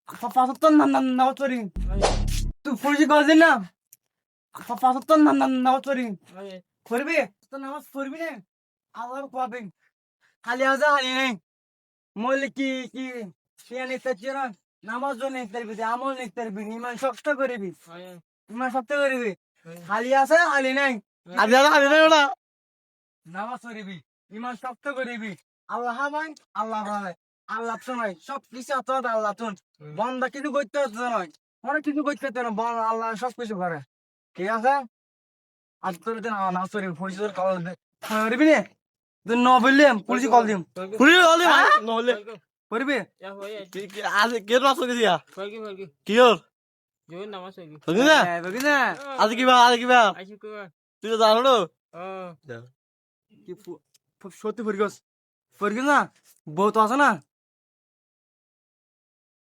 পাঁচাত্তর নামাজ পড়ি তুই ফুলজি করবি না পাঁচাত্তর নামাজ পড়ি করবি তো নামাজ পড়বি না আল্লাহ পাবি খালি আছে হালি নেই মরলে কি নিতে না নামাজ নিতে পারবি আমল নিতে পারবি ইমান শক্ত করবি ইমান শক্ত করবি খালি আছে হালি নেই হালি নেই ওটা নামাজ পড়বি ইমান শক্ত করবি আল্লাহ ভাই আল্লাহ ভাই আল্লাহ তো নয় সব কিছু তো আল্লাহ তো বন্ধা কিছু করতে হচ্ছে নয় অনেক কিছু করতে হচ্ছে না বল আল্লাহ সব কিছু করে ঠিক আছে আজ তোর নামাজ পড়বি পুলিশের কল করবি রে তুই ন বললাম পুলিশ কল দিম পুলিশ কল দিম নহলে করবি আজ কে নামাজ পড়েছি কি হল আজ কিবা তুই তো জানো কি সত্যি ফরিগস না বউ তো আছে না